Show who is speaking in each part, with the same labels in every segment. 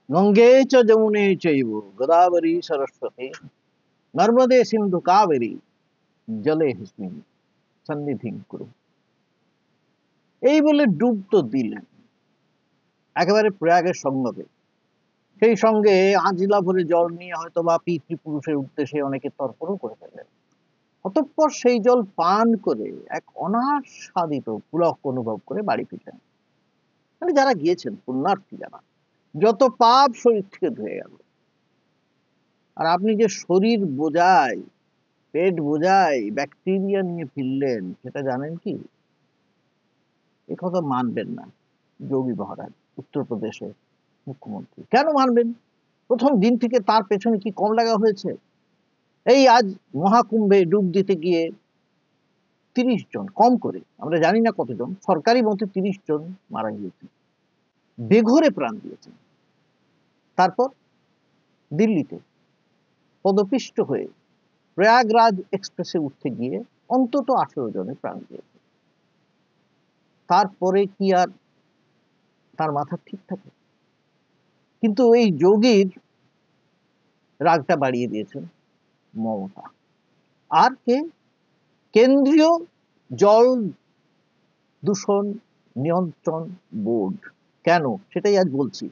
Speaker 1: গঙ্গে চ যমুনে চৈব গোদাবরী সরস্বতী নর্মদে সিন্ধু কাবেরী জলে হিস্মিন সন্নিধিং কুরু। এই বলে ডুব তো দিলেন একেবারে প্রয়াগের সঙ্গমে। সেই সঙ্গে আঁজলা ভরে জল নিয়ে হয়তো বা পিতৃপুরুষের উদ্দেশ্যে অনেকে তর্পণও করে ফেললেন। অতঃপর সেই জল পান করে এক অনাস্বাদিত পুলক অনুভব করে বাড়ি ফিরলেন। মানে যারা গিয়েছেন পুণ্যার্থী যারা, যত পাপ শরীর থেকে ধুয়ে গেল। আর আপনি যে শরীর বোঝায়, পেট বোঝায় ব্যাকটেরিয়া নিয়ে ফিরলেন, সেটা জানেন কি? এ কথা মানবেন না যোগী মহারাজ, উত্তরপ্রদেশের মুখ্যমন্ত্রী। কেন মানবেন? প্রথম দিন থেকে তার পেছনে কি কম লাগা হয়েছে? এই আজ মহাকুম্ভে ডুব দিতে গিয়ে ৩০ জন, কম করে আমরা জানি না কতজন, সরকারি মতে ৩০ জন মারা গিয়েছে, বেঘরে প্রাণ দিয়েছেন। তারপর দিল্লিতে পদপিষ্ট হয়ে প্রয়াগরাজ এক্সপ্রেসে উঠতে গিয়ে অন্তত 18 জনের প্রাণ দিয়েছে। তারপরে কি আর তার মাথা ঠিক থাকে? কিন্তু এই যোগীর রাগটা বাড়িয়ে দিয়েছেন মমতা। আর কে? কেন্দ্রীয় জল দূষণ নিয়ন্ত্রণ বোর্ড। কেন? সেটাই আজ বলছি।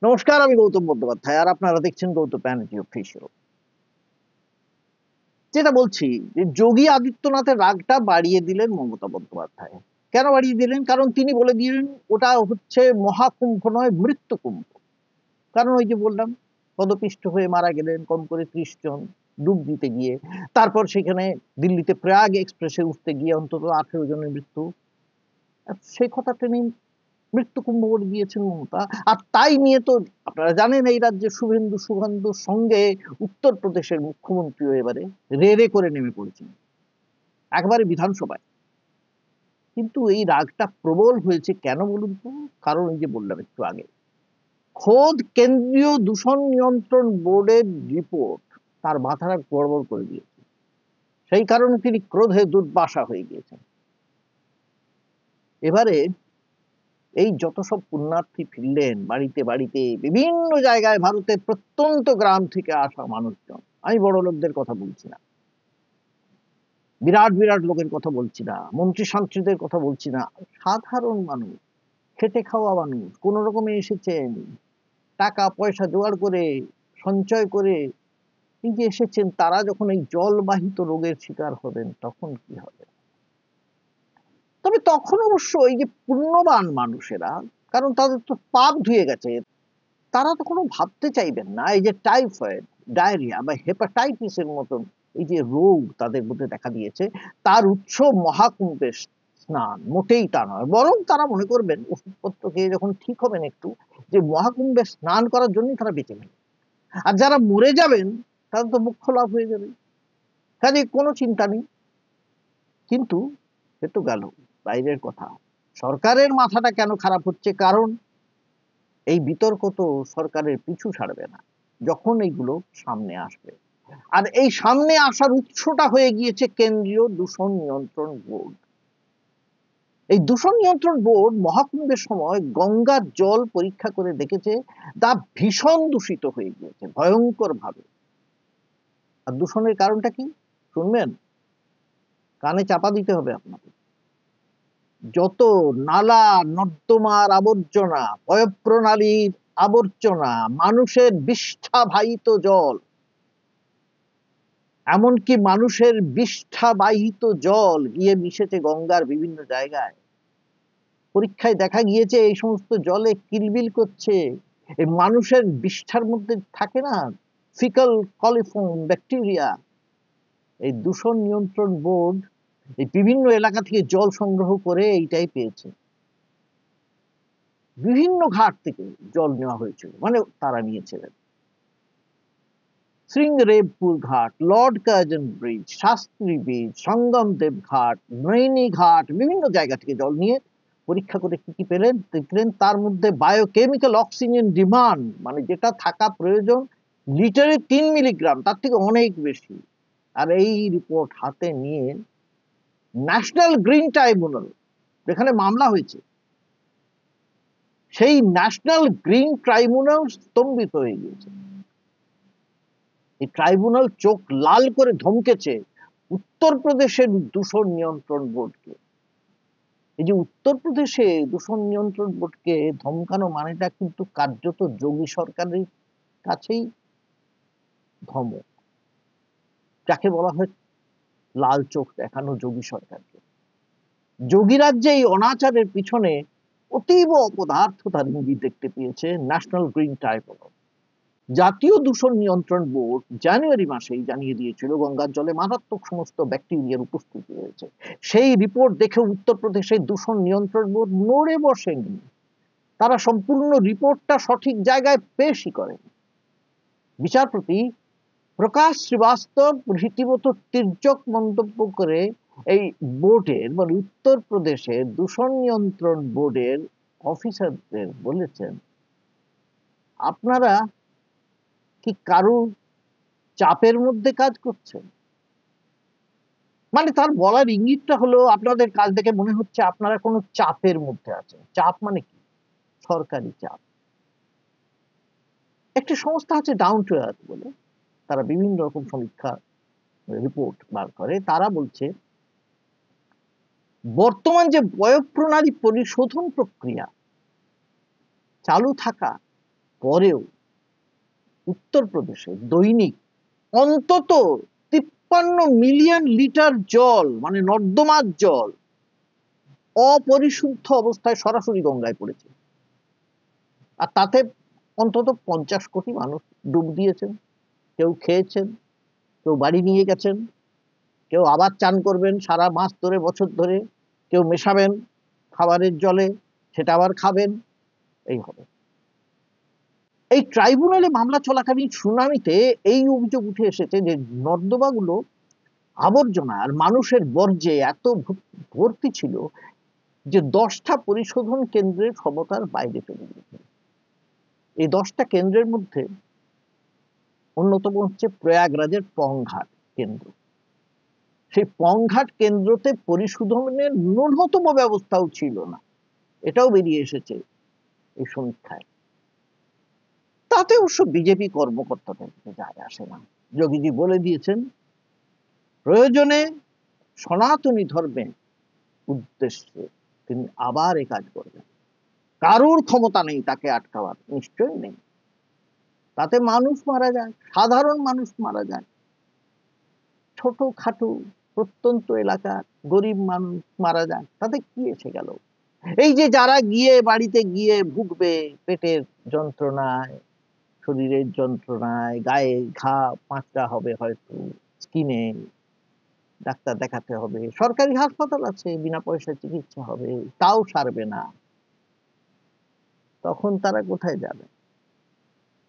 Speaker 1: নমস্কার, আমি গৌতম বন্দ্যোপাধ্যায়, আর আপনারা দেখছেন গৌতম ব্যানার্জি অফিসিয়াল। যেটা বলছি যে যোগী আদিত্যনাথের রাগটা বাড়িয়ে দিলেন মমতা বন্দ্যোপাধ্যায়। কেন বাড়িয়ে দিলেন? কারণ তিনি বলে দিলেন ওটা হচ্ছে মহাকুম্ভ নয়, মৃত্যু কুম্ভ। কারণ ওই যে বললাম, পদপিষ্ট হয়ে মারা গেলেন কম করে 30 জন ডুব দিতে গিয়ে। তারপর সেখানে দিল্লিতে প্রয়াগ এক্সপ্রেসে উঠতে গিয়ে অন্তত 18 জনের মৃত্যু। সেই কথাটা নিয়ে মৃত্যু কুম্ভ বলে দিয়েছেন মমতা। আর তাই নিয়ে তো আপনারা জানেন এই রাজ্যে শুভেন্দু সুগন্ধুর সঙ্গে উত্তরপ্রদেশের মুখ্যমন্ত্রীও এবারে রে করে নেমে পড়েছেন একবারে বিধানসভায়। কিন্তু এই রাগটা প্রবল হয়েছে কেন বলুন তো? কারণ এই যে বললাম একটু আগে, খোদ কেন্দ্রীয় দূষণ নিয়ন্ত্রণ বোর্ডের রিপোর্ট তার মাথাটা গড়বড় করে দিয়েছে। সেই কারণে তিনি ক্রোধে দুর্বাসা হয়ে গিয়েছেন। এবারে এই যত সব পুণ্যার্থী ফিরলেন বাড়িতে বাড়িতে, বিভিন্ন জায়গায় ভারতের প্রত্যন্ত গ্রাম থেকে আসা মানুষজন, আমি বড় লোকদের কথা বলছি না, বিরাট বিরাট লোকের কথা বলছি না, মন্ত্রী সান্ত্রীদের কথা বলছি না, সাধারণ মানুষ, খেটে খাওয়া মানুষ কোন রকমে এসেছেন, টাকা পয়সা জোগাড় করে সঞ্চয় করে এই যে এসেছেন। তারা যখন এই জলবাহিত রোগের শিকার হবেন তখন কি হবে? তবে তখন অবশ্য এই যে পুণ্যবান মানুষেরা, কারণ তাদের তো পাপ ধুয়ে গেছে, তারা তো কোনো ভাবতে চাইবেন না এই যে টাইফয়েড, ডায়রিয়া বা হেপাটাইটিসের মতন এই যে রোগ তাদের মধ্যে দেখা দিয়েছে, তার উৎস মহাকুম্ভের স্নান। মোটেই তা নয়, বরং তারা মনে করবেন ওষুধপত্র খেয়ে যখন ঠিক হবেন একটু, যে মহাকুম্ভে স্নান করার জন্যই তারা বেঁচে গেলেন। আর যারা মরে যাবেন তাদের তো মোক্ষ লাভ হয়ে যাবে, কাজে কোনো চিন্তা নেই। কিন্তু সে তো গেল বাইরের কথা, সরকারের মাথাটা কেন খারাপ হচ্ছে? কারণ এই বিতর্ক তো সরকারের পিছু ছাড়বে না যখন এইগুলো সামনে আসবে। আর এই সামনে আসার উৎসটা হয়ে গিয়েছে কেন্দ্রীয় দূষণ নিয়ন্ত্রণ বোর্ড। এই দূষণ নিয়ন্ত্রণ বোর্ড মহাকুম্ভের সময় গঙ্গার জল পরীক্ষা করে দেখেছে তা ভীষণ দূষিত হয়ে গিয়েছে, ভয়ঙ্কর ভাবে। আর দূষণের কারণটা কি শুনবেন? কানে চাপা দিতে হবে আপনাকে। যত নালা নর্দমার আবর্জনা, পয়ঃপ্রণালীর আবর্জনা, মানুষের বিষ্ঠাবাহিত জল, এমনকি মানুষের বিষ্ঠাবাহিত জল গিয়ে মিশেছে গঙ্গার বিভিন্ন জায়গায়। পরীক্ষায় দেখা গিয়েছে এই সমস্ত জলে কিলবিল করছে এই মানুষের বিষ্ঠার মধ্যে থাকে না ফিকাল কলিফর্ম ব্যাকটেরিয়া। এই দূষণ নিয়ন্ত্রণ বোর্ড এই বিভিন্ন এলাকা থেকে জল সংগ্রহ করে এইটাই পেয়েছে। বিভিন্ন ঘাট থেকে জল নেওয়া হয়েছিল, মানে তারা নিয়েছিলেন Shringverpur Ghat, Lord Curzon bridge, Shastri bridge, Sangam Dev Ghat, Naini ঘাট, বিভিন্ন জায়গা থেকে জল নিয়ে পরীক্ষা করে কি কি পেলেন দেখলেন তার মধ্যে বায়োকেমিক্যাল অক্সিজেন ডিমান্ড, মানে যেটা থাকা প্রয়োজন লিটারে 3 মিলিগ্রাম, তার থেকে অনেক বেশি। আর এই রিপোর্ট হাতে নিয়ে ন্যাশনাল গ্রিন ট্রাইব্যুনাল যেখানে মামলা হয়েছে, সেই ন্যাশনাল গ্রিন ট্রাইব্যুনাল স্তম্ভিত হয়ে গিয়েছে। এই ট্রাইব্যুনাল চোখ লাল করে ধমকেছে উত্তরপ্রদেশের দূষণ নিয়ন্ত্রণ বোর্ডকে। এই যে উত্তরপ্রদেশে দূষণ নিয়ন্ত্রণ বোর্ডকে ধমকানো মানেটা কিন্তু কার্যত যোগী সরকারের কাছেই ধমক, যাকে বলা হয় লাল চোখ দেখানো যোগী সরকারকে। যোগী রাজ্যে এই অনাচারের পিছনে অতীব অপদার্থতার ইঙ্গিত দেখতে পেয়েছে ন্যাশনাল গ্রিন ট্রাইব্যুনাল। জাতীয় দূষণ নিয়ন্ত্রণ বোর্ড জানুয়ারি মাসেই জানিয়ে দিয়েছিল গঙ্গার জলে মারাত্মক সমস্ত ব্যাকটেরিয়ার উপস্থিতি রয়েছে। সেই রিপোর্ট দেখে উত্তরপ্রদেশের দূষণ নিয়ন্ত্রণ বোর্ড নড়ে বসেনি, তারা সম্পূর্ণ রিপোর্টটা সঠিক জায়গায় পেশই করেন। বিচারপতি প্রকাশ শ্রীবাস্তব রীতিমতো তির্যক মন্তব্য করে এই বোর্ডের মানে উত্তরপ্রদেশের দূষণ নিয়ন্ত্রণ বোর্ডের অফিসারদের বলেছেন, আপনারা কি কারুর চাপের মধ্যে কাজ করছেন? মানে তার বলার ইঙ্গিতটা হলো আপনাদের কাজ দেখে মনে হচ্ছে আপনারা কোনো চাপের মধ্যে আছেন। চাপ মানে কি? সরকারি চাপ। একটি সংস্থা আছে ডাউন টু আর্থ বলে, তারা বিভিন্ন রকম সমীক্ষা রিপোর্ট বার করে। তারা বলছে বর্তমান যে বয়ঃপ্রণালী পরিশোধন প্রক্রিয়া চালু থাকা পরেও উত্তরপ্রদেশে দৈনিক অন্তত 53 মিলিয়ন লিটার জল মানে নর্দমার জল অপরিশুদ্ধ অবস্থায় সরাসরি গঙ্গায় পড়েছে। আর তাতে অন্তত 50 কোটি মানুষ ডুব দিয়েছেন, কেউ খেয়েছেন, কেউ বাড়ি নিয়ে গেছেন, কেউ আবার চান করবেন সারা মাস ধরে বছর ধরে, কেউ মেশাবেন খাবারের জলে, সেটা আবার খাবেন, এই হবে। এই ট্রাইব্যুনালে মামলা চলাকালীন শুনানিতে এই অভিযোগ উঠে এসেছে যে নর্দমাগুলো আবর্জনা আর মানুষের বর্জ্যে এত ভর্তি ছিল যে 10টা পরিশোধন কেন্দ্রের ক্ষমতার বাইরে চলে গিয়েছে। এই 10টা কেন্দ্রের মধ্যে অন্যতম হচ্ছে প্রয়াগরাজের পংঘাট কেন্দ্র। সেই পংঘাট কেন্দ্রতে পরিশোধনের ন্যূনতম ব্যবস্থাও ছিল না, এটাও বেরিয়ে এসেছে এই সমীক্ষায়। তাতে অবশ্য বিজেপি কর্মকর্তাদের যায় আসে না। যোগীজি বলে দিয়েছেন প্রয়োজনে সনাতনী ধর্মের উদ্দেশ্যে তিনি আবার এ কাজ করবেন। কারুর ক্ষমতা নেই তাকে আটকাবার, নিশ্চয়ই নেই। তাতে মানুষ মারা যায়, সাধারণ মানুষ মারা যায়, ছোটখাটো প্রত্যন্ত এলাকার গরিব মানুষ মারা যায়, তাতে কি এসে গেল? এই যে যারা গিয়ে বাড়িতে গিয়ে ভুগবে পেটের যন্ত্রণায়, শরীরের যন্ত্রণায়, গায়ে ঘা পাঁচটা হবে, হয়তো স্কিনে ডাক্তার দেখাতে হবে, সরকারি হাসপাতাল আছে বিনা পয়সায় চিকিৎসা হবে, তাও সারবে না, তখন তারা কোথায় যাবে?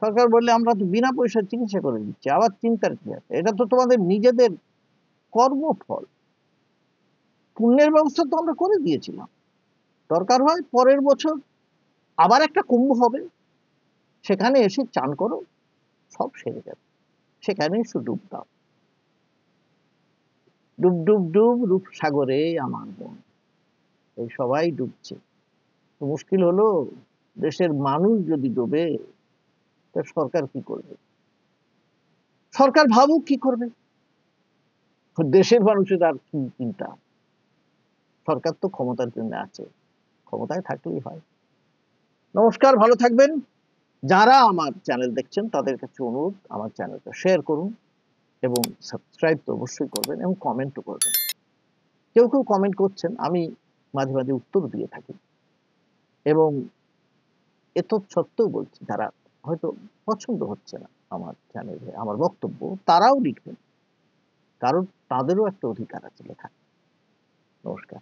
Speaker 1: সরকার বললে আমরা তো বিনা পয়সায় চিকিৎসা করে দিচ্ছি, আবার চিন্তার কি আছে? এটা তো তোমাদের নিজেদের কর্মফল। পুণ্যের ব্যবস্থা তো আমরা করে দিয়েছিলাম, দরকার হয় পরের বছর আবার একটা কুম্ভ হবে, সেখানে এসে চান করো, সব সেরে যাবে, সেখানে এসে ডুব দাও। ডুব ডুব ডুব রূপসাগরে আমার বোন, এই সবাই ডুবছে। তো মুশকিল হলো দেশের মানুষ যদি ডুবে, তা সরকার কি করবে? সরকার ভাবুক কি করবে, দেশের মানুষের আর কি চিন্তা? সরকার তো ক্ষমতার জন্য আছে, ক্ষমতায় থাকলেই হয়। নমস্কার, ভালো থাকবেন। যারা আমার চ্যানেল দেখছেন তাদের কাছে অনুরোধ, আমার চ্যানেলটা শেয়ার করুন এবং সাবস্ক্রাইব তো অবশ্যই করবেন এবং কমেন্টও করবেন। কেউ কেউ কমেন্ট করছেন, আমি মাঝে মাঝে উত্তর দিয়ে থাকি এবং এত সত্ত্বেও বলছি যারা হয়তো পছন্দ হচ্ছে না আমার চ্যানেলে আমার বক্তব্য, তারাও লিখবেন, কারণ তাদেরও একটা অধিকার আছে লেখা। নমস্কার।